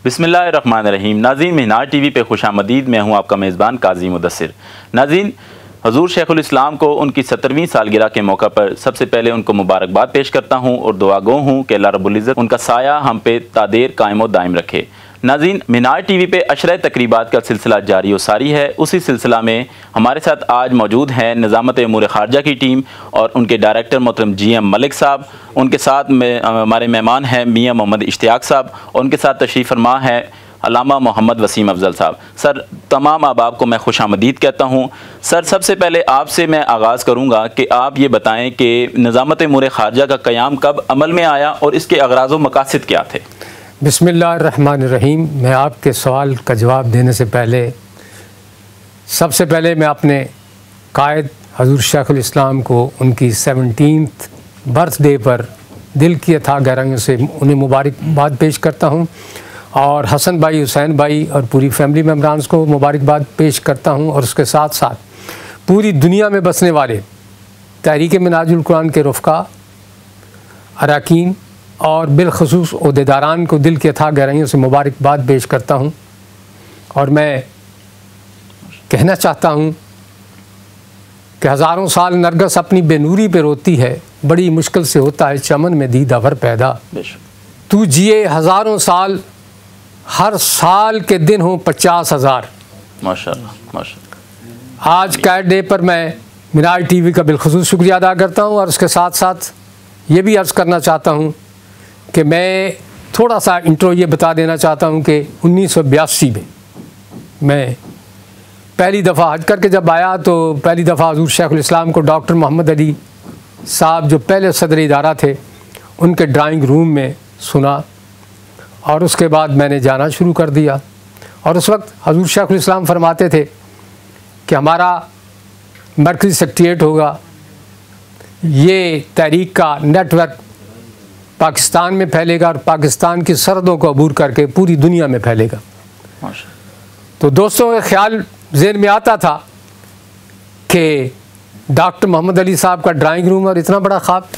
बिस्मिल्लाहिर्रहमानिर्रहीम। नाज़रीन, मीनार टीवी पे खुशामदीद। मैं हूँ आपका मेज़बान काजी मुदस्सिर। नाज़रीन, हज़ूर शेखुल इस्लाम को उनकी 70वीं सालगिरह के मौका पर सबसे पहले उनको मुबारकबाद पेश करता हूँ और दुआ गो हूँ कि अल्लाह रब्बुल इज़्ज़त उनका साया हम पे तादेर कायम व दायम रखे। नाज़रीन, मीनार टीवी पे अशरा तकरीबात का सिलसिला जारी व सारी है। उसी सिलसिला में हमारे साथ आज मौजूद हैं निज़ामत उमूर ख़ारजा की टीम और उनके डायरेक्टर मोहतरम GM मलिक साहब। उनके साथ में हमारे मेहमान हैं मियाँ मोहम्मद इश्तियाक साहब और उनके साथ तशरीफ़ फरमा है अल्लामा मोहम्मद वसीम अफजल साहब। सर, तमाम अहबाब को मैं खुशामदीद कहता हूँ। सर, सबसे पहले आपसे मैं आगाज़ करूँगा कि आप ये बताएँ कि निज़ामत उमूर ख़ारजा का क़याम कब अमल में आया और इसके अग़राज़ व मक़ासिद क्या थे? बिस्मिल्लाहिर्रहमानिर्रहीम। मैं आपके सवाल का जवाब देने से पहले सबसे पहले मैं अपने कायद हज़ूर शेखुल इस्लाम को उनकी 17th बर्थडे पर दिल की अथाह गहराइयों से उन्हें मुबारकबाद पेश करता हूँ और हसन भाई, हुसैन भाई और पूरी फैमिली मेम्बरान्स को मुबारकबाद पेश करता हूँ और उसके साथ साथ पूरी दुनिया में बसने वाले तहरीक मिनाजुल कुरान के रुफ़का, अरकान और बिलखसूस ओहदेदारान को दिल की अथाह गहराइयों से मुबारकबाद पेश करता हूँ। और मैं कहना चाहता हूँ कि हज़ारों साल नरगस अपनी बेनूरी पे रोती है, बड़ी मुश्किल से होता है चमन में दीदावर पैदा। तू जिए हज़ारों साल, हर साल के दिन हो 50,000। माशाअल्लाह, माशाअल्लाह। आज कैट डे पर मैं मीनार टीवी का बिलखसूस शुक्रिया अदा करता हूँ और उसके साथ साथ ये भी अर्ज़ करना चाहता हूँ कि मैं थोड़ा सा इंट्रो ये बता देना चाहता हूँ कि 1982 में मैं पहली दफ़ा हज करके जब आया तो पहली दफ़ा हज़ूर शेखुल इस्लाम को डॉक्टर मोहम्मद अली साहब जो पहले सदर इदारा थे उनके ड्राइंग रूम में सुना और उसके बाद मैंने जाना शुरू कर दिया। और उस वक्त हज़ूर शेखुल इस्लाम फरमाते थे कि हमारा मरकज़ी सेक्रेटेरिएट होगा, ये तहरीक का नेटवर्क पाकिस्तान में फैलेगा और पाकिस्तान की सरहदों को अबूर करके पूरी दुनिया में फैलेगा। तो दोस्तों के ख्याल ज़हन में आता था कि डॉक्टर मोहम्मद अली साहब का ड्राइंग रूम और इतना बड़ा ख्वाब।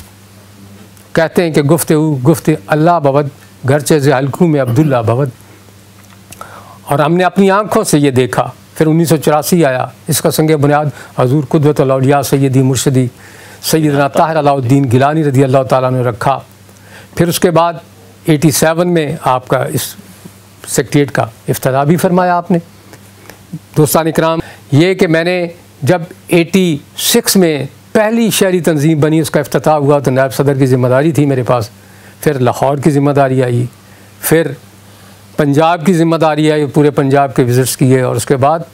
कहते हैं कि गुफ्ते अल्लाह भवद घरचे से हल्कू में अब्दुल्ला भवद। और हमने अपनी आँखों से ये देखा। फिर 1984 आया, इसका संग बुनियाद हज़ूर कुदवतुल औलिया सैयदी मुर्शदी सैयदना ताहिर अलाउद्दीन गिलानी रज़ी अल्लाह ताला ने रखा। फिर उसके बाद 87 में आपका इस सेक्रेटेरिएट का इफ्तिताह भी फरमाया आपने। दोस्तान इकराम, ये कि मैंने जब 86 में पहली शहरी तंजीम बनी, उसका इफ्तिताह हुआ तो नायब सदर की ज़िम्मेदारी थी मेरे पास। फिर लाहौर की ज़िम्मेदारी आई, फिर पंजाब की ज़िम्मेदारी आई, पूरे पंजाब के विज़िट्स किए और उसके बाद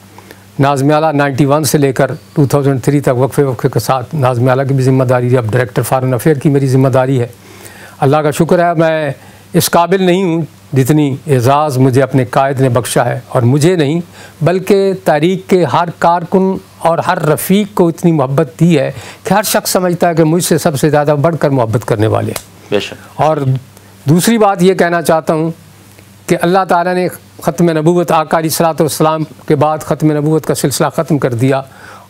नाज़िम आला 91 से लेकर 2003 तक वक्फे के साथ नाज़िम आला की भी ज़िम्मेदारी थी। अब डायरेक्टर फॉरेन अफेयर की मेरी ज़िम्मेदारी है। अल्लाह का शुक्र है मैं इस काबिल नहीं हूँ जितनी एज़ाज़ मुझे अपने कायद ने बख्शा है, और मुझे नहीं बल्कि तारीख़ के हर कारकुन और हर रफ़ीक को इतनी मोहब्बत दी है कि हर शख्स समझता है कि मुझसे सबसे ज़्यादा बढ़कर मोहब्बत करने वाले। और दूसरी बात ये कहना चाहता हूँ कि अल्लाह ताला ने ख़त्म नबूवत आका अलैहिस्सलाम के बाद ख़त्म नबूवत का सिलसिला ख़त्म कर दिया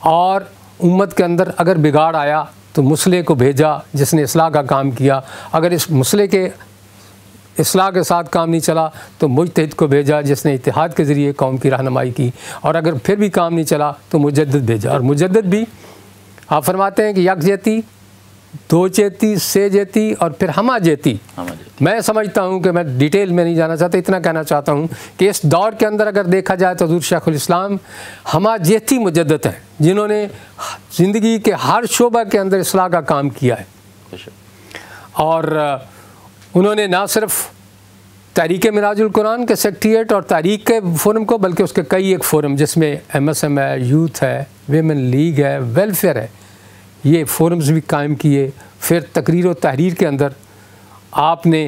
और उम्मत के अंदर अगर बिगाड़ आया तो मुसले को भेजा जिसने इस्लाह का काम किया। अगर इस मुसले के इस्लाह के साथ काम नहीं चला तो मुजतहिद को भेजा जिसने इत्तिहाद के ज़रिए कौम की रहनुमाई की। और अगर फिर भी काम नहीं चला तो मुजद्दिद भेजा। और मुजद्दिद भी आप फरमाते हैं कि यकजेती, दो चेती, से जेती और फिर हमा जेती। मैं समझता हूँ कि मैं डिटेल में नहीं जाना चाहता, इतना कहना चाहता हूँ कि इस दौर के अंदर अगर देखा जाए तो हज़ूर शेखुल इस्लाम हमा जेती मुजद्दिद हैं जिन्होंने ज़िंदगी के हर शोबा के अंदर इस्लाह का काम किया है। और उन्होंने ना सिर्फ तहरीक मिनाजुल कुरान के सेक्रेटेरिएट और तारीख के फ़ोरम को, बल्कि उसके कई एक फ़ोरम जिसमें MSM है, यूथ है, वेमेन लीग है, वेलफेयर है, ये फ़ोरम्स भी कायम किए। फिर तकरीर व तहरीर के अंदर आपने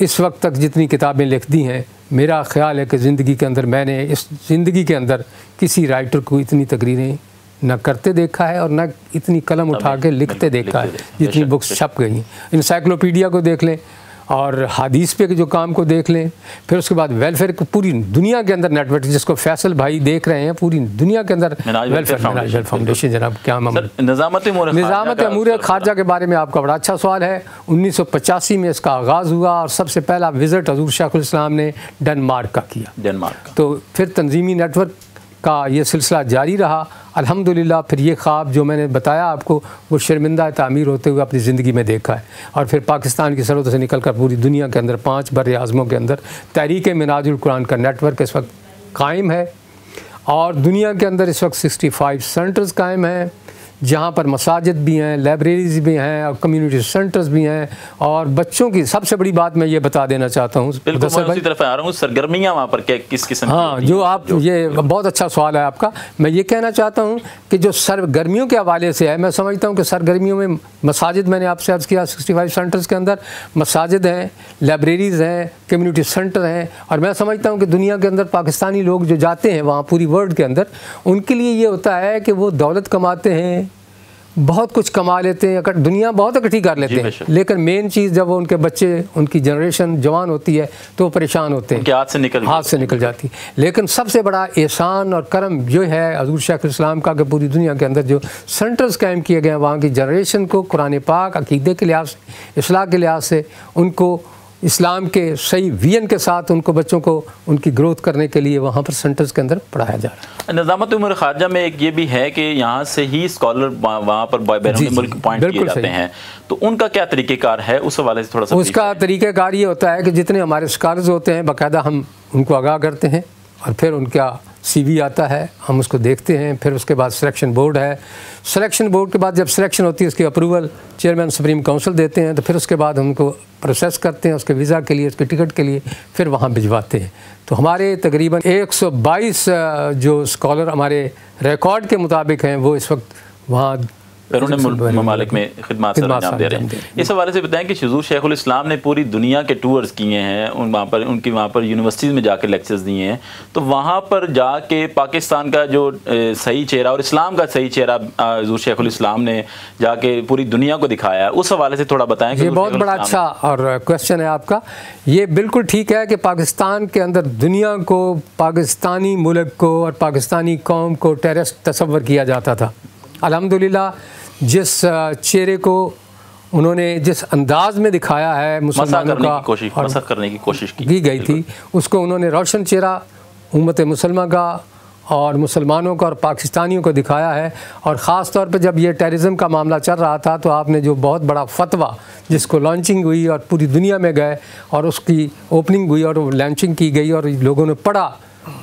इस वक्त तक जितनी किताबें लिख दी हैं, मेरा ख़्याल है कि ज़िंदगी के अंदर मैंने इस ज़िंदगी के अंदर किसी राइटर को इतनी तकरीरें न करते देखा है और न इतनी कलम उठा के लिखते देखा है जितनी बुक्स छप गई हैं। इंसाइक्लोपीडिया को देख लें, और हदीस पे के जो काम को देख लें, फिर उसके बाद वेलफेयर को पूरी दुनिया के अंदर नेटवर्क जिसको फैसल भाई देख रहे हैं, पूरी दुनिया के अंदर वेलफेयर फाउंडेशन। जनाब क्या निज़ामत अमूर खारजा के बारे में आपका बड़ा अच्छा सवाल है। 1985 में इसका आगाज़ हुआ और सबसे पहला विज़िट हज़ूर शेखुल इस्लाम ने डेनमार्क का किया। तो फिर तंजीमी नेटवर्क का ये सिलसिला जारी रहा। अल्हम्दुलिल्लाह फिर ये ख्वाब जो मैंने बताया आपको वो शर्मिंदा तामीर होते हुए अपनी ज़िंदगी में देखा है, और फिर पाकिस्तान की सरहद से निकल कर पूरी दुनिया के अंदर 5 बर आज़मों के अंदर तहरीक मिनाजुल कुरान का नेटवर्क इस वक्त कायम है। और दुनिया के अंदर इस वक्त 65 सेंटर्स कायम हैं, जहाँ पर मसाजिद भी हैं, लाइब्रेरीज़ भी हैं और कम्युनिटी सेंटर्स भी हैं। और बच्चों की सबसे बड़ी बात मैं ये बता देना चाहता हूँ, तरफ आ रहा हूँ, सरगर्मियाँ वहाँ पर क्या किस किस्म? हाँ, जो आप ये बहुत अच्छा सवाल है आपका। मैं ये कहना चाहता हूँ कि जो सरगर्मियों के हवाले से है, मैं समझता हूँ कि सरगर्मियों में मसाजिद, मैंने आपसे अर्ज़ किया 65 सेंटर्स के अंदर मसाजिद हैं, लाइब्रेरीज़ हैं, कम्युनिटी सेंटर हैं। और मैं समझता हूँ कि दुनिया के अंदर पाकिस्तानी लोग जो जाते हैं वहाँ पूरी वर्ल्ड के अंदर, उनके लिए ये होता है कि वो दौलत कमाते हैं, बहुत कुछ कमा लेते हैं, दुनिया बहुत इकट्ठी कर लेते हैं, लेकिन मेन चीज़ जब वो उनके बच्चे, उनकी जनरेशन जवान होती है तो वो परेशान होते हैं, हाथ से निकल जाती। लेकिन सबसे बड़ा एहसान और करम जो है हज़ूर शेखुल इस्लाम का कि पूरी दुनिया के अंदर जो सेंटर्स कायम किए गए हैं, वहाँ की जनरेशन को कुरान पाक अक़ीदे के लिहाज से, इस्लाह के लिहाज से उनको इस्लाम के सही विजन के साथ उनको बच्चों को उनकी ग्रोथ करने के लिए वहाँ पर सेंटर्स के अंदर पढ़ाया जा रहा है। निज़ामत उमूर खारजा में एक ये भी है कि यहाँ से ही स्कॉलर वहाँ पर बैरून मुल्क पॉइंट किए जाते हैं, तो उनका क्या तरीक़ेकार है उस हवाले से थोड़ा सा? उसका तरीक़ेकार ये होता है कि जितने हमारे स्कॉलर्स होते हैं बाकायदा हम उनको आगाह करते हैं, और फिर उनका CV आता है, हम उसको देखते हैं। फिर उसके बाद सिलेक्शन बोर्ड है, सिलेक्शन बोर्ड के बाद जब सिलेक्शन होती है उसकी अप्रूवल चेयरमैन सुप्रीम काउंसिल देते हैं, तो फिर उसके बाद हमको प्रोसेस करते हैं उसके वीज़ा के लिए, उसके टिकट के लिए, फिर वहाँ भिजवाते हैं। तो हमारे तकरीबन 122 जो स्कॉलर हमारे रिकॉर्ड के मुताबिक हैं वो इस वक्त वहाँ ममालिक में खिदमत अंजाम दे रहे हैं। इस हवाले से बताएं कि हज़ूर शेखुल इस्लाम ने पूरी दुनिया के टूर्स किए हैं, वहाँ पर उनकी वहाँ पर यूनिवर्सिटीज़ में जाके लेक्चर्स दिए हैं, तो वहाँ पर जाके पाकिस्तान का जो सही चेहरा और इस्लाम का सही चेहरा हज़ूर शेखुल इस्लाम ने जाके पूरी दुनिया को दिखाया है, उस हवाले से थोड़ा बताएँ। ये बहुत बड़ा अच्छा और क्वेश्चन है आपका। ये बिल्कुल ठीक है कि पाकिस्तान के अंदर दुनिया को, पाकिस्तानी मुल्क को और पाकिस्तानी कौम को टेररिस्ट तस्वर किया जाता था। अल्हम्दुलिल्लाह जिस चेहरे को उन्होंने जिस अंदाज में दिखाया है मुसलमानों का, मसख़ करने की कोशिश की गई थी, उसको उन्होंने रोशन चेहरा उम्मत मुसलमान का और मुसलमानों का और पाकिस्तानियों को दिखाया है। और ख़ास तौर पे जब ये टेररिज्म का मामला चल रहा था तो आपने जो बहुत बड़ा फतवा जिसको लॉन्चिंग हुई और पूरी दुनिया में गए और उसकी ओपनिंग हुई और लॉन्चिंग की गई और लोगों ने पढ़ा,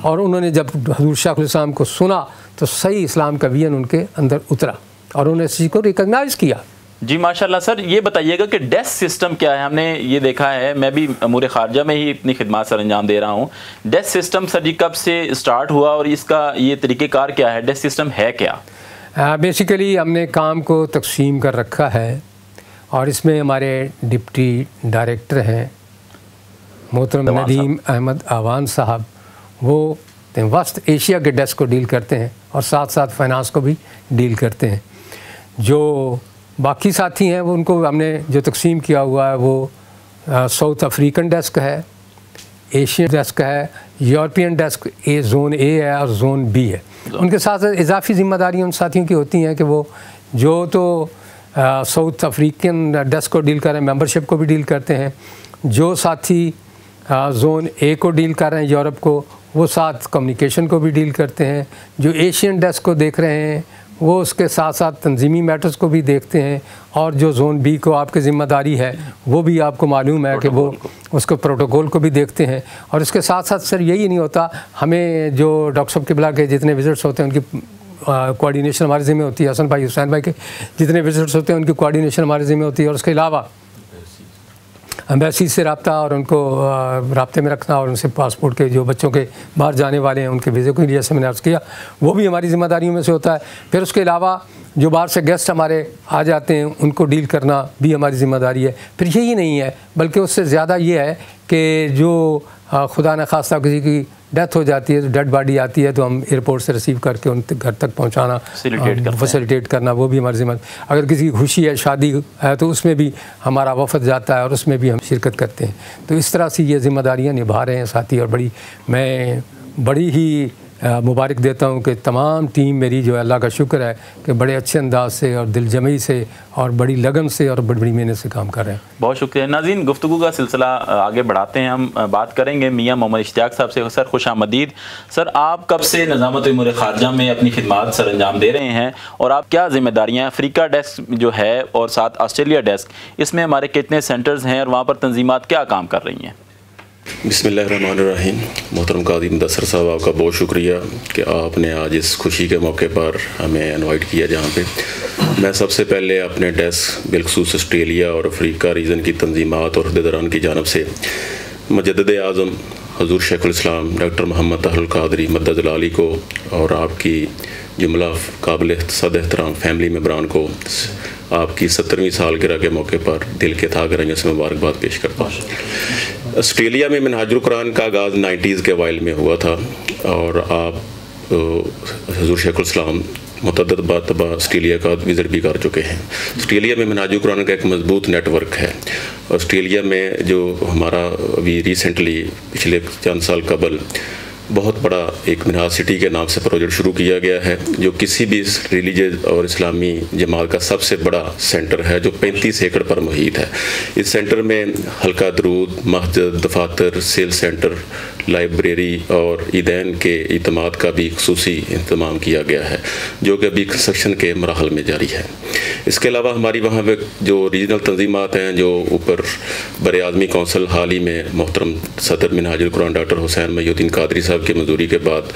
और उन्होंने जब हज़ूर शेखुल इस्लाम को सुना तो सही इस्लाम का विजन उनके अंदर उतरा और उन्होंने इस चीज़ को रिकॉग्नाइज़ किया। जी माशाल्लाह। सर ये बताइएगा कि डेस्क सिस्टम क्या है? हमने ये देखा है, मैं भी अमूर खारजा में ही अपनी खिदमत सर अंजाम दे रहा हूँ। डेस्क सिस्टम सर जी कब से स्टार्ट हुआ और इसका ये तरीक़ेकार क्या है? डेस्क सिस्टम है क्या? बेसिकली हमने काम को तकसीम कर रखा है और इसमें हमारे डिप्टी डायरेक्टर हैं मोहतरम नदीम अहमद आवान साहब, वो वस्त एशिया के डेस्क को डील करते हैं और साथ साथ फाइनेंस को भी डील करते हैं। जो बाकी साथी हैं वो उनको हमने जो तकसीम किया हुआ है वो साउथ अफ्रीकन डेस्क है, एशियन डेस्क है, यूरोपियन डेस्क ज़ोन ए है और ज़ोन बी है। उनके साथ साथ इजाफी ज़िम्मेदारियाँ उन साथियों की होती हैं कि वो जो तो साउथ अफ्रीकन डेस्क को डील कर रहे हैं, मेंबरशिप को भी डील करते हैं। जो साथी ज़ोन ए को डील कर रहे हैं यूरोप को, वो साथ कम्युनिकेशन को भी डील करते हैं। जो एशियन डेस्क को देख रहे हैं वो उसके साथ साथ तंजीमी मैटर्स को भी देखते हैं, और जो ज़ोन बी को आपकी ज़िम्मेदारी है वो भी आपको मालूम है कि वो उसको प्रोटोकॉल को भी देखते हैं। और इसके साथ साथ सर यही नहीं होता, हमें जो डॉक्टर साहब किबला के जितने विज़िट्स होते हैं उनकी कोऑर्डिनेशन हमारे ज़िम्मे होती है, हसन भाई हुसैन भाई के जितने विज़िट्स होते हैं उनकी कोऑर्डिनेशन हमारे ज़िम्मे होती है। और उसके अलावा एम्बेसी से रब्ता और उनको राब्ते में रखना और उनसे पासपोर्ट के जो बच्चों के बाहर जाने वाले हैं उनके वीज़े को जैसे मैंने अर्ज़ किया वो भी हमारी ज़िम्मेदारियों में से होता है। फिर उसके अलावा जो बाहर से गेस्ट हमारे आ जाते हैं उनको डील करना भी हमारी ज़िम्मेदारी है। फिर यही नहीं है बल्कि उससे ज़्यादा ये है कि जो खुदा न खास्ता किसी की डेथ हो जाती है तो डेड बॉडी आती है तो हम एयरपोर्ट से रिसीव करके उन घर तक पहुंचाना, फैसिलिटेट करना, वो भी हमारी जिम्मेदारी। अगर किसी की खुशी है, शादी है, तो उसमें भी हमारा वफद जाता है और उसमें भी हम शिरकत करते हैं। तो इस तरह से ये जिम्मेदारियाँ निभा रहे हैं साथी, और मैं बड़ी ही मुबारक देता हूँ कि तमाम टीम मेरी जो है, अल्लाह का शुक्र है कि बड़े अच्छे अंदाज से और दिलजमी से और बड़ी लगन से और बड़ी मेहनत से काम कर रहे हैं। बहुत शुक्रिया नाज़रीन, गुफ्तगू का सिलसिला आगे बढ़ाते हैं। हम बात करेंगे मियाँ मोहम्मद इश्तियाक साहब से। सर खुशामदीद। सर, आप कब से निज़ामत उमूर ख़ारिजा में अपनी खिदमात सर अंजाम दे रहे हैं और आप क्या जिम्मेदारियाँ, अफ्रीका डेस्क जो है और साथ ऑस्ट्रेलिया डेस्क, इसमें हमारे कितने सेंटर्स हैं और वहाँ पर तंजीमात क्या काम कर रही हैं? बिस्मिल्लाहिर्रहमानिर्रहीम। मोहतरम काजी मुदस्सिर साहब, आपका बहुत शुक्रिया कि आपने आज इस खुशी के मौके पर हमें इनवाइट किया, जहाँ पे मैं सबसे पहले अपने डेस्क बिलखसूस ऑस्ट्रेलिया और अफ्रीका रीजन की तंजीमात और अहदेदारान की जानब से मुजद्दिद आज़म हज़ूर शेखुल इस्लाम डॉक्टर मोहम्मद ताहिरुल क़ादरी मद्दद जलाली को और आपकी जुमला काबिल सद एहतराम फैमिली मेम्बरान को आपकी 70वीं सालगिरह के मौके पर दिल के था गरंजों से मुबारकबाद पेश करता हूँ। ऑस्ट्रेलिया में मिनहाजुल कुरान का आगाज़ 90s के अवाइल में हुआ था और आप हज़ूर शेखुल इस्लाम मुतअद्दिद मरतबा ऑस्ट्रेलिया का विज़िट भी कर चुके हैं। ऑस्ट्रेलिया में मिनहाजुल कुरान का एक मजबूत नेटवर्क है। ऑस्ट्रेलिया में जो हमारा अभी रिसेंटली पिछले चंद साल कबल बहुत बड़ा एक मिनहाज सिटी के नाम से प्रोजेक्ट शुरू किया गया है, जो किसी भी रिलीजियस और इस्लामी जमात का सबसे बड़ा सेंटर है, जो 35 एकड़ पर मुहित है। इस सेंटर में हल्का दरूद, मस्जिद, दफातर, सेल सेंटर, लाइब्रेरी और ईदैन के इतमाद का भी खुसूसी इंतज़ाम किया गया है, जो कि अभी कंस्ट्रक्शन के मराहल में जारी है। इसके अलावा हमारी वहाँ पे जो रीजनल तंजीमात हैं, जो ऊपर बर आज़मी कौंसल हाल ही में मोहतरम सदर मिनहाजुल कुरान डॉक्टर हुसैन महीउद्दीन कादरी साहब की मंजूरी के बाद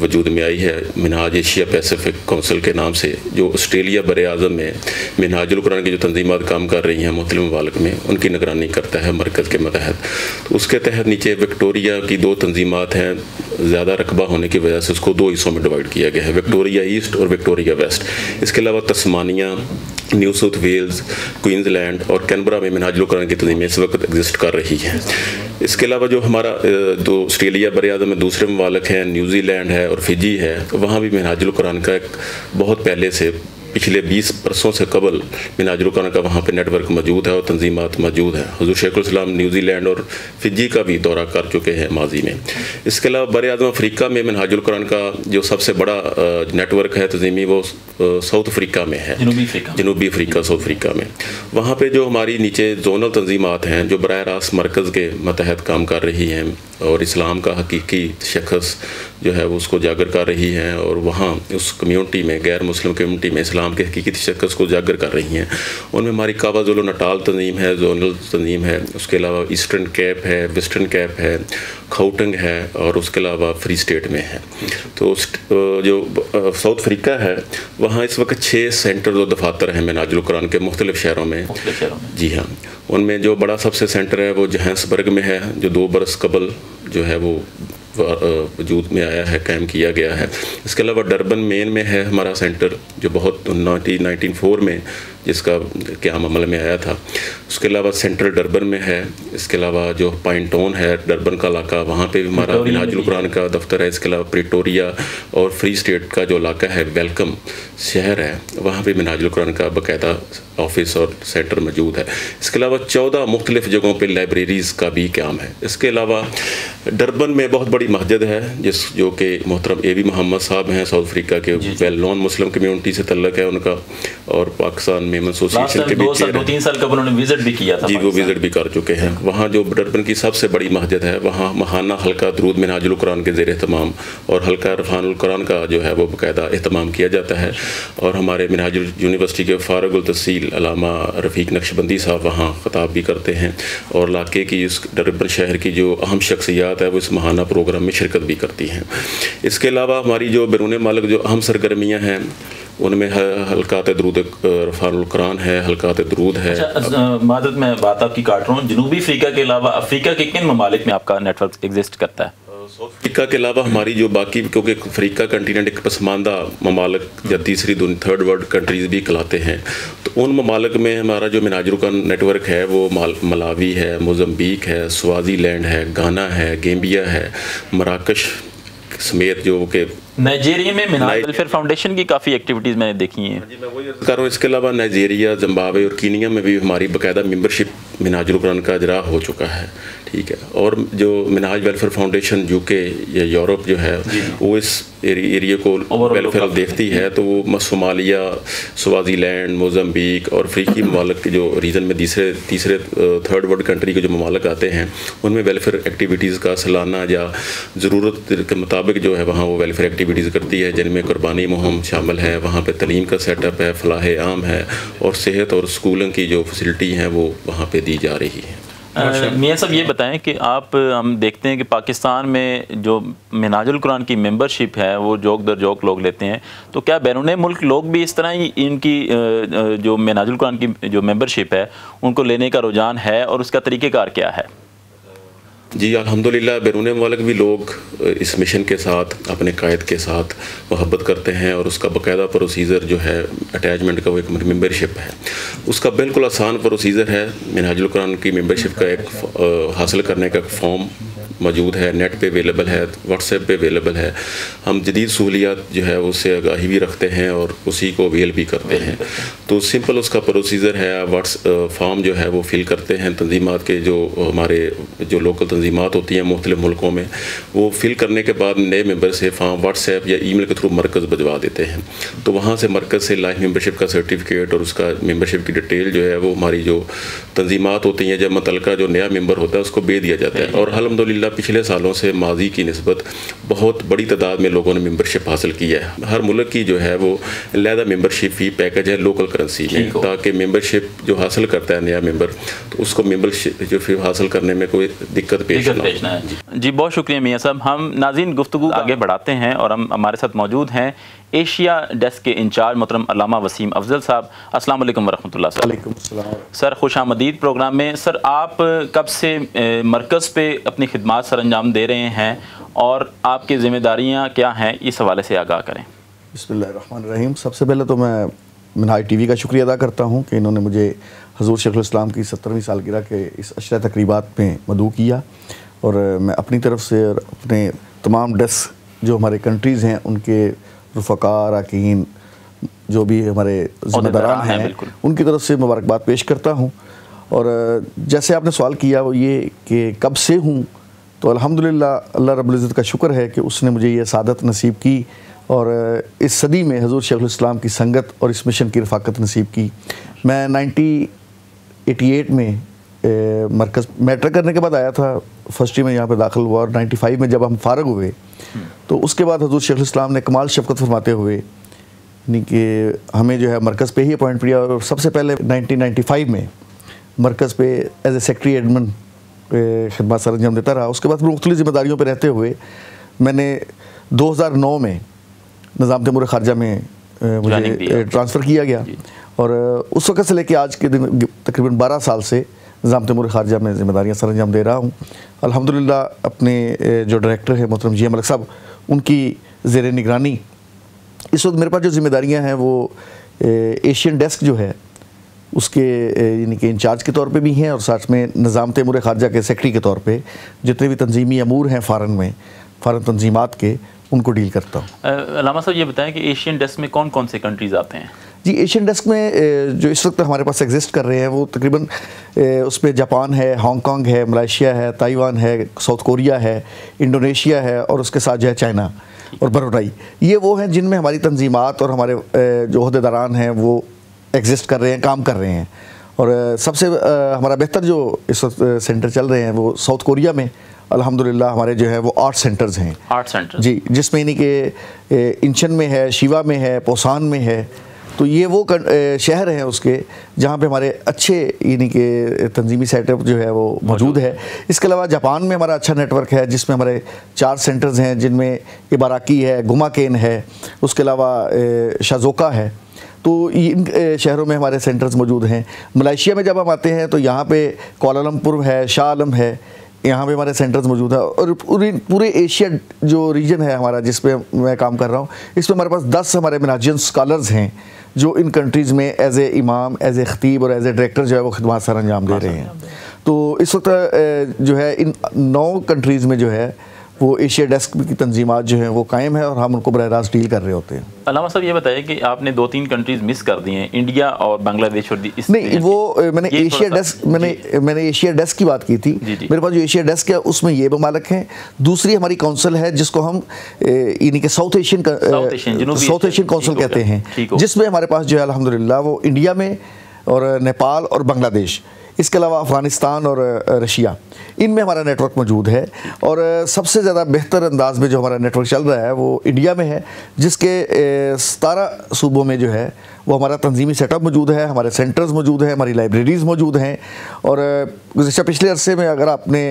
वजूद में आई है, मिनहाज एशिया पैसिफिक कौंसिल के नाम से, जो ऑस्ट्रेलिया बर आज़म में मिनहाजुल कुरान की जो तंजीमात काम कर रही हैं मुख्तलिफ ममालिक में, उनकी निगरानी करता है मरकज़ के मतहत। तो उसके तहत नीचे विक्टोरिया की 2 तंजीमात हैं, ज़्यादा रकबा होने की वजह से उसको 2 हिस्सों में डिवाइड किया गया है, विक्टोरिया ईस्ट और विक्टोरिया वेस्ट। इसके अलावा Tasmania, New South Wales, Queensland और कैनबरा में मिनहाजुल कुरान की तंजीमें इस वक्त एग्जिस्ट कर रही हैं। इसके अलावा जो हमारा दो ऑस्ट्रेलिया बर आज़म में दूसरे ममालिक हैं, न्यूजीलैंड है और फिजी है, वहाँ भी मिनहाजुल कुरान का एक बहुत पहले से पिछले 20 बरसों से कबल मिनहाजुल कुरान का वहाँ पे नेटवर्क मौजूद है और तंजीमात मौजूद हैं। हज़ूर शेखुल इस्लाम न्यूजीलैंड और फिजी का भी दौरा कर चुके हैं माजी में। इसके अलावा बर आज़म अफ्रीका में मिनहाजुल कुरान का जो सबसे बड़ा नेटवर्क है तंजीमी, वो साउथ अफ्रीका में है, जनूबी अफ्रीका साउथ अफ्रीका में। वहाँ पर जो हमारी नीचे जोनल तंजीमात हैं, जो बराह रास्त मरकज़ के मतहत काम कर रही हैं और इस्लाम का हकीकी शख्स जो है वो उसको जागर कर रही हैं, और वहाँ उस कम्यूनिटी में, गैर मुस्लिम कम्यूनिटी में इस्लाम के हकीकी शख्स को जागर कर रही हैं। उनमें हमारी KwaZulu नटाल तंजीम है, जोनल तंजीम है, उसके अलावा ईस्टर्न कैप है, वेस्टर्न कैप है, गाउटेंग है और उसके अलावा फ्री स्टेट में है। तो जो साउथ अफ्रीका है, वहाँ इस वक्त 6 सेंटर और दफातर हैं मिनहाजुल कुरान के मुख्तलिफ शहरों में। जी हाँ, उनमें जो बड़ा सबसे सेंटर है वो जोहान्सबर्ग में है, जो 2 बरस कबल जो है वो वजूद में आया है, कायम किया गया है। इसके अलावा डरबन मेन में है हमारा सेंटर, जो बहुत 1994 में जिसका क़याम अमल में आया था। उसके अलावा सेंट्रल डरबन में है। इसके अलावा जो पाइनटाउन है डरबन का इलाका, वहाँ पे भी हमारा मिनहाजुल कुरान का दफ्तर है। इसके अलावा प्रिटोरिया और फ्री स्टेट का जो इलाका है, वेलकम शहर है, वहाँ पे मिनहाजुल कुरान का बाकायदा ऑफिस और सेंटर मौजूद है। इसके अलावा 14 मुख्तलिफ जगहों पर लाइब्रेरीज़ का भी क़याम है। इसके अलावा डरबन में बहुत बड़ी मस्जिद है, जो कि मोहतरम AB मोहम्मद साहब हैं, साउथ अफ्रीका के वेल नोन मुस्लिम कम्यूनिटी से तल्लक है उनका, और पाकिस्तान मेमन एसोसिएशन के भी 2-3 साल कबल उन्होंने विजिट भी किया था। जी, वो विजिट भी कर चुके हैं। वहाँ जो डरबन की सबसे बड़ी मस्जिद है, वहाँ महाना हल्का दरूद मिनहाजुल कुरान के ज़ेर एहतमाम और हल्का रफ़ानुल कुरान का जो है वो बाकायदा एहतमाम किया जाता है। और हमारे मिनहाजुल यूनिवर्सिटी के फारुकुल तहसील अल्लामा रफ़ीक नक्शबंदी साहब वहाँ ख़ताब भी करते हैं, और इलाके की इस डरबन शहर की जो अहम शख्सियात है वो इस महाना प्रोग्राम में शिरकत भी करती हैं। इसके अलावा हमारी जो बैरून मुल्क जो अहम सरगर्मियाँ हैं, उनमें हल्कात दरूद रफ़ानुल कुरान है, हल्कात दरूद है। मादत में बात आपकी काट रहा हूँ, जनूबी अफ्रीका के अलावा अफ्रीका के किन ममालिक में आपका नेटवर्क एग्जिस्ट करता है? अफ्रीका के अलावा हमारी जो बाकी, क्योंकि अफ्रीका कंटिनेंट एक पसमानदा ममालिक या तीसरी थर्ड वर्ल्ड कंट्रीज़ भी कहलाते हैं, तो तो उन ममालिक में हमारा जो मिनाजुल कुरान नेटवर्क है वो मलावी है, मोज़म्बिक है, स्वाज़ीलैंड है, गाना है, गैम्बिया है, मराकश समेत जो कि नाइजीरिया में मिनाज वेलफेयर फाउंडेशन की काफ़ी एक्टिविटीज़ मैंने देखी हैं। जी, मैं वही अर्ज़ कर रहा हूँ। इसके अलावा नाइजीरिया, जिम्बाब्वे और कीनिया में भी हमारी बाकायदा मेंबरशिप मिनाजुल कुरान का इजरा हो चुका है, ठीक है। और जो मिनाज वेलफेयर फाउंडेशन यूके या यूरोप जो है वो इस एरिया को वेलफेयर देखती है, तो वो सोमालिया, स्वाज़ीलैंड, मोज़म्बिक और अफ्रीकी ममालिक के जो रीजन में तीसरे थर्ड वर्ल्ड कंट्री के जो ममालिक आते हैं उनमें वेलफेयर एक्टिविटीज़ का सालाना या ज़रूरत के मुताबिक जो है वहाँ वो वेलफेयर एक्टिविटीज़ करती है, जिनमें कुर्बानी मुहिम शामिल है, वहाँ पे तलीम का सेटअप है, फलाह आम है और सेहत और स्कूलों की जो फैसिलिटी हैं वो वहाँ पे दी जा रही है। मियाँ साहब ये बताएं कि हम देखते हैं कि पाकिस्तान में जो मिनाजुल कुरान की मेंबरशिप है वो जोक दर जोक लोग लेते हैं, तो क्या बैरून मुल्क लोग भी इस तरह ही इनकी जो मिनाजुल कुरान की जो मेंबरशिप है उनको लेने का रुझान है और उसका तरीक़ेकार क्या है? जी अल्हम्दुलिल्लाह बैरून मुल्क भी लोग इस मिशन के साथ अपने कायद के साथ मोहब्बत करते हैं और उसका बाकायदा प्रोसीजर जो है अटैचमेंट का वो एक मेंबरशिप है, उसका बिल्कुल आसान प्रोसीजर है। मिनाजुल कुरान की मेंबरशिप का एक हासिल करने का फॉर्म मौजूद है, नेट पे अवेलेबल है, व्हाट्सएप पे अवेलेबल है। हम जदीद सहूलियात जो है उससे आगाही भी रखते हैं और उसी को अवेल भी करते हैं। तो सिंपल उसका प्रोसीजर है, फॉर्म जो है वो फिल करते हैं। तंजीमात के जो हमारे जो लोकल तंजीमात होती हैं मुख्तलिफ मुल्कों में, वो फिल करने के बाद नए मेंबर से फॉर्म व्हाट्सएप या ईमेल के थ्रू मरकज़ भिजवा देते हैं। तो वहाँ से मरकज़ से लाइफ मेंबरशिप का सर्टिफिकेट और उसका मेंबरशिप की डिटेल जो है वो हमारी जो तंजीमात होती हैं, जब मुतल्लिका जो नया मेंबर होता है उसको भेज दिया जाता है। और अल्हम्दुलिल्लाह पिछले सालों से माजी की निस्बत बहुत बड़ी तादाद में लोगों ने मेंबरशिप हासिल की है। हर मुल्क की जो है वो अलहदा मेंबरशिप फ़ी पैकेज है लोकल करेंसी में, ताकि मेंबरशिप जो हासिल करता है नया मेंबर तो उसको मेंबरशिप जो फ़ी हासिल करने में कोई दिक्कत पेश ना हो। जी बहुत शुक्रिया मियाँ साहब। हम नाज़रीन गुफ्तगू आगे बढ़ाते हैं और हम हमारे साथ मौजूद हैं एशिया डेस्क के इंचार्ज मोहतरम अल्लामा वसीम अफजल साहब। अस्सलाम वालेकुम वरहमतुल्लाह सर। सर खुशामदीद प्रोग्राम में। सर आप कब से मरकज़ पे अपनी खिदमात सर अंजाम दे रहे हैं और आपकी ज़िम्मेदारियाँ क्या हैं, इस हवाले से आगाह करें। बिस्मिल्लाहिर्रहमानिर्रहीम। सबसे पहले तो मैं मिनाज टीवी का शुक्रिया अदा करता हूँ कि इन्होंने मुझे हज़ूर शेखुल इस्लाम की 70वीं सालगिरह के इस अशरा तकरीबात में मदऊ किया और मैं अपनी तरफ से और अपने तमाम डेस्क जो हमारे कंट्रीज़ हैं उनके रुफ़क़ा अरकान जो भी हमारे ज़िम्मेदारान हैं उनकी तरफ से मुबारकबाद पेश करता हूँ। और जैसे आपने सवाल किया वो ये कि कब से हूँ, तो अल्हम्दुलिल्लाह अल्लाह रब्बुल इज़्ज़त का शुक्र है कि उसने मुझे ये सादत नसीब की और इस सदी में हज़ूर शेखुल इस्लाम की संगत और इस मिशन की रफ़ाकत नसीब की। मैं 1988 में मरकज़ मैट्रिक करने के बाद आया था, फर्स्ट ईयर में यहाँ पर दाखिल हुआ और 95 में जब हम फ़ारग हुए तो उसके बाद हज़ूर शेखुल इस्लाम ने कमाल शफ़क़त फरमाते हुए यानी कि हमें जो है मरकज़ पे ही अपॉइंट किया। और सबसे पहले 1995 में मरकज़ पे एज ए सेक्रेटरी एडमिन खिदमत सर अंजाम देता रहा। उसके बाद मुख्तलिफ़ ज़िम्मेदारियों पर रहते हुए मैंने 2009 में निज़ाम तैमूर ख़ारजा में मुझे ट्रांसफ़र किया गया और उस वक़्त से लेकर आज के दिन तकरीबन 12 साल से निज़ाम तैमूर ख़ारजा में ज़िम्मेदारियाँ सर अंजाम दे रहा हूँ। अल्हम्दुलिल्लाह अपने जो डायरेक्टर हैं मोहतरम जी मलिक साहब, उनकी ज़ेर निगरानी इस वक्त मेरे पास जो ज़िम्मेदारियाँ हैं वो एशियन डेस्क जो है उसके यानी कि इंचार्ज के तौर पे भी हैं और साथ में निज़ाम तैमूर ख़ारजा के सेक्रेटरी के तौर पे जितने भी तंजीमी अमूर हैं फ़ारन तंजीमात के, उनको डील करता हूँ। अल्लामा साहब ये बताएं कि एशियन डेस्क में कौन कौन से कंट्रीज़ आते हैं? जी एशियन डेस्क में जो इस वक्त हमारे पास एग्जिस्ट कर रहे हैं वो तकरीबन उसमें जापान है, हांगकांग है, मलेशिया है, ताइवान है, साउथ कोरिया है, इंडोनेशिया है और उसके साथ जो है चाइना और ब्रुनेई। ये वो हैं जिनमें हमारी तंजीमात और हमारे जो अहदेदारान हैं वो एग्जिस्ट कर रहे हैं, काम कर रहे हैं। और सबसे हमारा बेहतर जो इस वक्त सेंटर चल रहे हैं वो साउथ कोरिया में अल्हम्दुलिल्लाह हमारे जो है वो 8 सेंटर्स हैं। 8 सेंटर जी, जिसमें यानी कि इंचन में है, शिवा में है, पोसान में है। तो ये वो शहर हैं उसके जहाँ पे हमारे अच्छे यानी कि तंजीमी सेटअप जो है वो मौजूद है। इसके अलावा जापान में हमारा अच्छा नेटवर्क है जिसमें हमारे 4 सेंटर्स हैं जिनमें इबाराकी है, गुमाकेन है, उसके अलावा शाज़ोका है। तो इन शहरों में हमारे सेंटर्स मौजूद हैं। मलेशिया में जब हम आते हैं तो यहाँ पे कुआलालंपुर है, शाह आलम है, यहाँ पे हमारे सेंटर्स मौजूद है। और पूरे एशिया जो रीजन है हमारा जिस पे मैं काम कर रहा हूँ, इसमें हमारे पास 10 हमारे मिनाजियन स्कॉलर्स हैं जो इन कंट्रीज़ में एज ए इमाम, एज ए ख़तीब और एज ए डायरेक्टर जो है वो खिदमत सर अंजाम दे रहे हैं। तो इस वक्त जो है इन 9 कंट्रीज़ में जो है वो एशिया डेस्क की तंजीमात जो हैं वो कायम है और हम उनको बराह रास्त डील कर रहे होते हैं। अलामा साहब ये बताइए कि आपने 2-3 कंट्रीज़ मिस कर दी हैं, इंडिया और बांग्लादेश और इस नहीं, वो मैंने एशिया डेस्क मैंने एशिया डेस्क की बात की थी। मेरे पास जो एशिया डेस्क है उसमें ये ममालिक हैं। दूसरी हमारी काउंसिल है जिसको हम यानी कि साउथ एशियन काउंसिल कहते हैं, जिसमें हमारे पास जो है अल्हम्दुलिल्लाह वो इंडिया में और नेपाल और बांग्लादेश, इसके अलावा अफ़गानिस्तान और रशिया, इनमें हमारा नेटवर्क मौजूद है। और सबसे ज़्यादा बेहतर अंदाज में जो हमारा नेटवर्क चल रहा है वो इंडिया में है, जिसके 17 सूबों में जो है वो हमारा तंजीमी सेटअप मौजूद है, हमारे सेंटर्स मौजूद हैं, हमारी लाइब्रेरीज़ मौजूद हैं। और गुज़श्ता पिछले अरसे में अगर आपने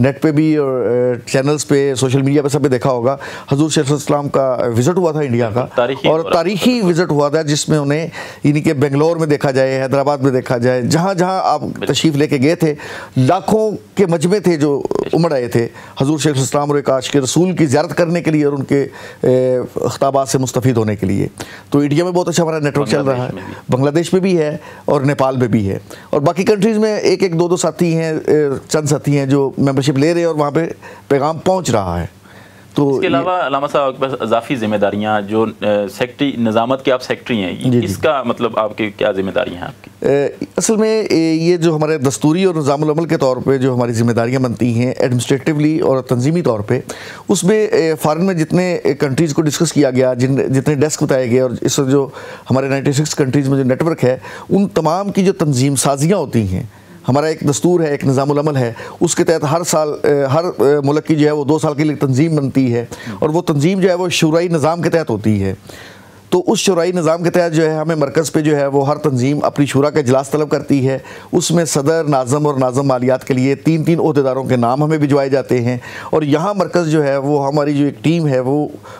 नेट पे भी और चैनल्स पे, सोशल मीडिया पे सब पे देखा होगा, हजूर शेखुल इस्लाम का विज़िट हुआ था इंडिया का, और तारीख़ी विज़िट हुआ था जिसमें उन्हें यानी कि बेंगलोर में देखा जाए, हैदराबाद में देखा जाए, जहाँ जहाँ आप तशरीफ़ लेके गए थे, लाखों के मजमे थे जो उमड़ आए थे हजूर शेखुल इस्लाम और काश के रसूल की ज़ियारत करने के लिए और उनके ख़िताबात से मुस्तफ़ीद होने के लिए। तो इंडिया में बहुत अच्छा हमारा नेटवर्क चल रहा है, बांग्लादेश में भी है और नेपाल में भी है, और बाकी कंट्रीज़ में एक एक दो साथी हैं, चंद साथी हैं जो मेंबरशिप ले रहे हैं और वहाँ पे पैगाम पहुँच रहा है। तो इसके अलावा अल्लामा साहब आपके पास इजाफी जिम्मेदारियाँ जो सेक्रेटरी निज़ामत के आप सेक्रेटरी हैं, इसका मतलब आपकी क्या जिम्मेदारियाँ हैं आपकी? असल में ये जो हमारे दस्तूरी और निज़ामुल अमल के तौर पे जो हमारी जिम्मेदारियाँ बनती हैं एडमिनिस्ट्रेटिवली और तंजीमी तौर पे, उसमें फ़ॉरेन में जितने कंट्रीज़ को डिस्कस किया गया, जितने डेस्क बताए गए, और इस जो हमारे 96 कंट्रीज़ में जो नेटवर्क है, उन तमाम की जो तंजीम साजियाँ होती हैं, हमारा एक दस्तूर है, एक निज़ामुल अमल है, उसके तहत हर साल हर मुल्क की जो है वो 2 साल के लिए तंजीम बनती है, और वो तंजीम जो है वो शूराई निज़ाम के तहत होती है। तो उस शूराई निज़ाम के तहत जो है हमें मरकज़ पे जो है वो हर तंजीम अपनी शूरा का इजलास तलब करती है। उसमें सदर, नाज़म और नाज़म मालियात के लिए 3-3 ओहदेदारों के नाम हमें भिजवाए जाते हैं, और यहाँ मरकज़ जो है वो हमारी जो एक टीम है वो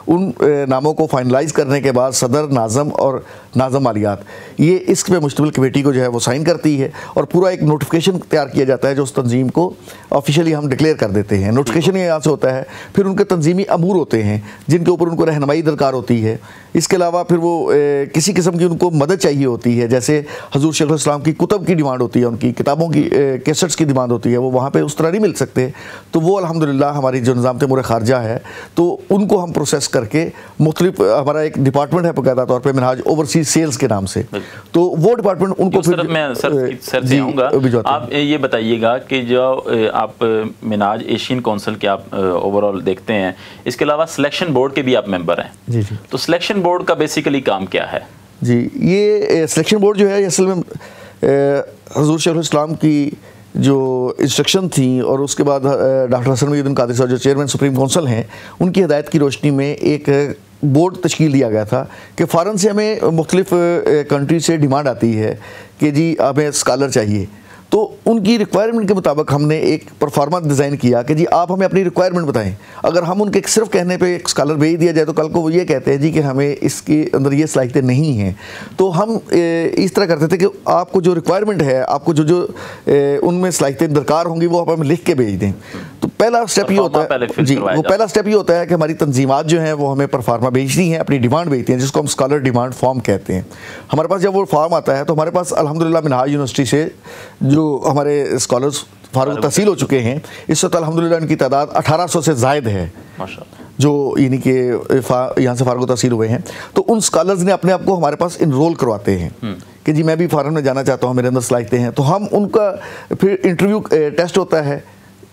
उन नामों को फाइनलाइज़ करने के बाद सदर, नाज़म और नाज़म मालियात, ये इस पे मुश्तमिल कमेटी को जो है वो साइन करती है, और पूरा एक नोटिफिकेशन तैयार किया जाता है जो उस तंजीम को ऑफिशियली हम डिक्लेयर कर देते हैं। नोटिफिकेशन यहाँ से होता है, फिर उनके तंजीमी अमूर होते हैं जिनके ऊपर उनको रहनुमाई दरकार होती है। इसके अलावा फिर वो किसी किस्म की उनको मदद चाहिए होती है, जैसे हजूर शेखुल इस्लाम की कुतब की डिमांड होती है, उनकी किताबों की कैसेट्स की डिमांड होती है, वो वहाँ पे उस तरह नहीं मिल सकते, तो वो अल्हम्दुलिल्लाह हमारी जो निज़ाम तैमूर ख़ारजा है तो उनको हम प्रोसेस करके मुख्तलिफ, हमारा एक डिपार्टमेंट है बाकायदा तौर पर मिनहाज ओवरसीज सेल्स के नाम से, तो वो डिपार्टमेंट उनको फिर सर से आऊँगा। आप ये बताइएगा कि जो आप मिनाज एशियन काउंसिल के आप ओवरऑल देखते हैं, इसके अलावा सिलेक्शन बोर्ड के भी आप मेंबर हैं। जी जी। तो सिलेक्शन बोर्ड का बेसिकली काम क्या है? जी, ये सिलेक्शन बोर्ड जो है असल में हजूर शेखुल इस्लाम की जो इंस्ट्रक्शन थी और उसके बाद डॉक्टर हसन मुहीउद्दीन कादरी साहब जो चेयरमैन सुप्रीम काउंसिल हैं, उनकी हिदायत की रोशनी में एक बोर्ड तश्कील दिया गया था कि फ़ॉरेन से हमें मुख्तलिफ कंट्री से डिमांड आती है कि जी हमें स्कॉलर चाहिए, तो उनकी रिक्वायरमेंट के मुताबिक हमने एक परफॉर्मा डिज़ाइन किया कि जी आप हमें अपनी रिक्वायरमेंट बताएं। अगर हम उनके सिर्फ कहने पे एक स्कॉलर भेज दिया जाए तो कल को वो ये कहते हैं जी कि हमें इसके अंदर ये सलाहियतें नहीं हैं, तो हम इस तरह करते थे कि आपको जो रिक्वायरमेंट है, आपको जो उनमें सलाहियतें दरकार होंगी वो आप हमें लिख के भेज दें। तो पहला स्टेप ये होता है जी, वो पहला स्टेप ये होता है कि हमारी तंजीमात जो हैं वो हमें परफॉर्मा भेजती हैं, अपनी डिमांड भेजती हैं, जिसको हम स्कॉलर डिमांड फॉर्म कहते हैं। हमारे पास जब वो फॉर्म आता है तो हमारे पास अल्हम्दुलिल्लाह मिनहाज यूनिवर्सिटी से जो हमारे स्कॉलर्स फारुग तहसील हो चुके हैं, इस वक्त अल्हम्दुलिल्लाह इनकी तादाद 1800 से ज़ायद है जो यानी कि यहाँ से फारुग तहसील हुए हैं। तो उन स्कॉलर्स ने अपने आप को हमारे पास इनरोल करवाते हैं कि जी मैं भी फ़ॉरेन में जाना चाहता हूँ, मेरे अंदर सलाहियतें हैं, तो हम उनका फिर इंटरव्यू टेस्ट होता है,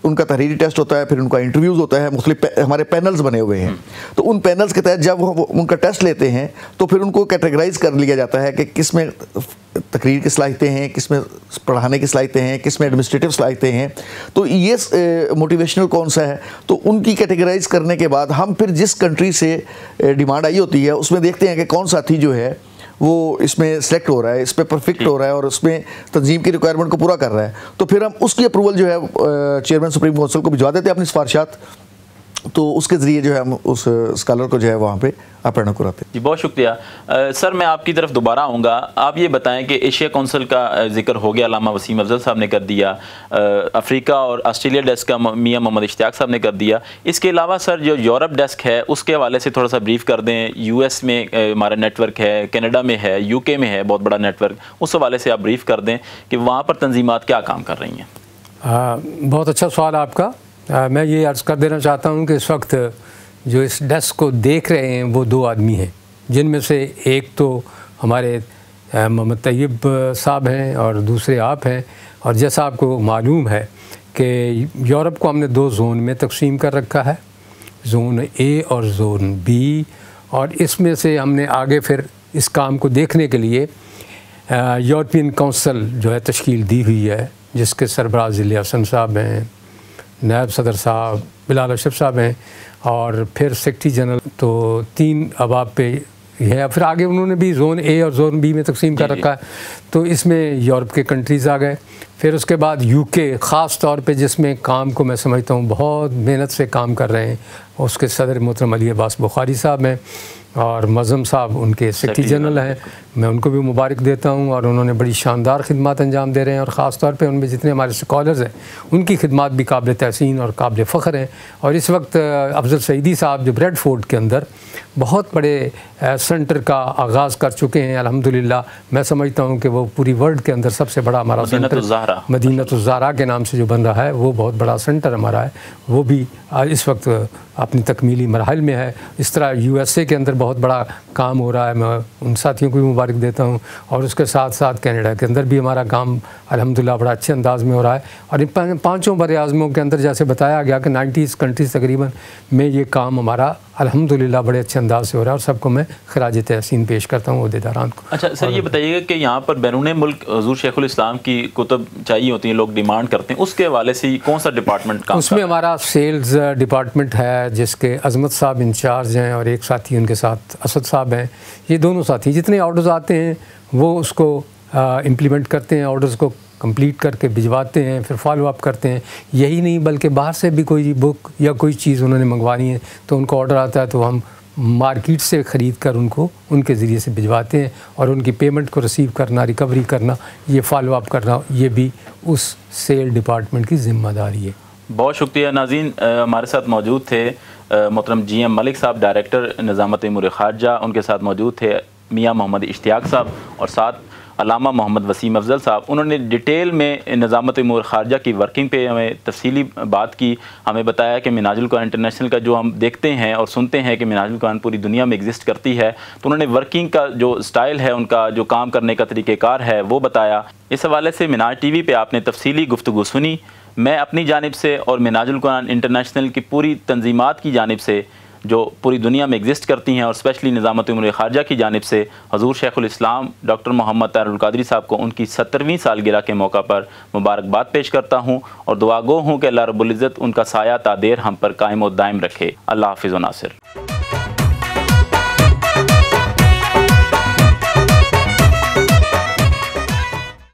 उनका तहरीरी टेस्ट होता है, फिर उनका इंटरव्यूज़ होता है, मुख्तलिफ हमारे पैनल्स बने हुए हैं। तो उन पैनल्स के तहत जब वो उनका टेस्ट लेते हैं तो फिर उनको कैटेगराइज कर लिया जाता है कि किस में तकरीर की सलाहियतें हैं, किस में पढ़ाने की सलाहियतें हैं, किस में एडमिनिस्ट्रेटिव सलाहियतें हैं, तो ये मोटिवेशनल कौन सा है। तो उनकी कैटेगराइज करने के बाद हम फिर जिस कंट्री से डिमांड आई होती है उसमें देखते हैं कि कौन साथी जो है वो इसमें सेलेक्ट हो रहा है, इस पर परफेक्ट हो रहा है और उसमें तंजीम की रिक्वायरमेंट को पूरा कर रहा है, तो फिर हम उसकी अप्रूवल जो है चेयरमैन सुप्रीम काउंसिल को भिजवा देते हैं अपनी सिफारिशात, तो उसके ज़रिए जो है हम उस स्कॉलर को जो है वहाँ पे अपहरण कराते हैं। जी बहुत शुक्रिया। सर मैं आपकी तरफ दोबारा आऊँगा। आप ये बताएं कि एशिया कौंसिल का जिक्र हो गया, अल्लामा वसीम अफजल साहब ने कर दिया, अफ्रीका और ऑस्ट्रेलिया डेस्क का मियाँ मोहम्मद इश्तियाक साहब ने कर दिया। इसके अलावा सर जो यूरोप डेस्क है उसके हवाले से थोड़ा सा ब्रीफ कर दें। यूएस में हमारा नेटवर्क है, कनाडा में है, यूके में है बहुत बड़ा नेटवर्क, उस हवाले से आप ब्रीफ कर दें कि वहाँ पर तंजीमात क्या काम कर रही हैं। बहुत अच्छा सवाल आपका। मैं ये अर्ज़ कर देना चाहता हूँ कि इस वक्त जो इस डेस्क को देख रहे हैं वो 2 आदमी हैं, जिनमें से एक तो हमारे मोहम्मद तैयब साहब हैं और दूसरे आप हैं। और जैसा आपको मालूम है कि यूरोप को हमने 2 जोन में तकसीम कर रखा है, जोन ए और जोन बी। और इसमें से हमने आगे फिर इस काम को देखने के लिए यूरोपियन काउंसिल जो है तश्कील दी हुई है, जिसके सरबराह ज़िले हसन साहब हैं, नायब सदर साहब बिलाल अशरफ साहब हैं और फिर सेक्रेटरी जनरल। तो 3 अबाब पे है। फिर आगे उन्होंने भी जोन ए और जोन बी में तकसीम कर रखा है। तो इसमें यूरोप के कंट्रीज़ आ गए। फिर उसके बाद यूके ख़ास तौर पे जिसमें काम को मैं समझता हूँ बहुत मेहनत से काम कर रहे हैं, उसके सदर मोहतरम अली अब्बास बुखारी साहब हैं और मज़म साहब उनके सेक्रेटरी जनरल हैं। मैं उनको भी मुबारक देता हूँ और उन्होंने बड़ी शानदार खिदमत अंजाम दे रहे हैं। और ख़ास तौर पे उनमें जितने हमारे स्कॉलर्स हैं उनकी खिदमत भी काबिल तहसीन और काबिल फ़ख्र हैं। और इस वक्त अफजल सईदी साहब जो ब्रेडफोर्ड के अंदर बहुत बड़े सेंटर का आगाज़ कर चुके हैं अल्हम्दुलिल्लाह। मैं समझता हूँ कि वो पूरी वर्ल्ड के अंदर सबसे बड़ा हमारा सेंटर मदीनतुज़्ज़हरा के नाम से जो बन रहा है वो बहुत बड़ा सेंटर हमारा है, वो भी इस वक्त अपनी तकमीली मरहल में है। इस तरह यूएसए के अंदर बहुत बड़ा काम हो रहा है, मैं उन साथियों को भी मुबारक देता हूँ। और उसके साथ साथ कनाडा के अंदर भी हमारा काम अल्हम्दुलिल्लाह बड़ा अच्छे अंदाज़ में हो रहा है। और इन 5 बड़े आज़मों के अंदर जैसे बताया गया कि 90 कंट्रीज़ तकरीबन में ये काम हमारा अल्हम्दुलिल्लाह बड़े अच्छे अंदाज से हो रहा है। और सबको मैं खराज तहसीन पेश करता हूँ अहदेदारान को। अच्छा सर ये बताइएगा कि यहाँ पर बैरून मुल्क हुज़ूर शेखुल इस्लाम की कुतुब चाहिए होती हैं, लोग डिमांड करते हैं, उसके हवाले से कौन सा डिपार्टमेंट काम? उसमें हमारा सेल्स डिपार्टमेंट है जिसके अजमत साहब इंचार्ज हैं और एक साथी उनके साथ असद साहब हैं। ये दोनों साथी जितने ऑर्डर्स आते हैं वो उसको इम्प्लीमेंट करते हैं, ऑर्डर्स को कंप्लीट करके भिजवाते हैं, फिर फॉलो अप करते हैं। यही नहीं बल्कि बाहर से भी कोई बुक या कोई चीज़ उन्होंने मंगवानी है तो उनको ऑर्डर आता है तो हम मार्केट से ख़रीद कर उनको उनके ज़रिए से भिजवाते हैं। और उनकी पेमेंट को रिसीव करना, रिकवरी करना, ये फॉलो अप करना, ये भी उस सेल डिपार्टमेंट की ज़िम्मेदारी है। बहुत शुक्रिया नाज़रीन। हमारे साथ मौजूद थे मोहतरम GM मलिक साहब, डायरेक्टर निज़ामत उमूर ख़ारजा। उनके साथ मौजूद थे मियाँ मोहम्मद इश्तियाक साहब और साथ अल्लामा मोहम्मद वसीम अफजल साहब। उन्होंने डिटेल में निज़ामत उमूर ख़ारजा की वर्किंग पे हमें तफसीली बात की। हमें बताया कि मिनाजुल कुरान इंटरनेशनल का जो हम देखते हैं और सुनते हैं कि मिनाजुल कुरान पूरी दुनिया में एग्जिस्ट करती है, तो उन्होंने वर्किंग का जो स्टाइल है, उनका जो काम करने का तरीक़ेकार है वो बताया। इस हवाले से मिनाज TV पे आपने तफसीली गुफ्तगू सुनी। मैं अपनी जानिब से और मिनाजुल कुरान इंटरनेशनल की पूरी तंजीमात की जानिब से जो पूरी दुनिया में एग्जिस्ट करती हैं और स्पेशली निज़ामत उमूर ख़ारजा की जानिब से हुज़ूर शेखुल इस्लाम डॉक्टर मोहम्मद ताहिरुल क़ादरी साहब को उनकी 70वीं सालगिरह के मौका पर मुबारकबाद पेश करता हूँ और दुआ गो हूँ कि अल्लाह रब्बुल इज़्ज़त उनका साया तादेर हम पर कायम और दायम रखे। अल्लाह हाफ़िज़ व नासिर।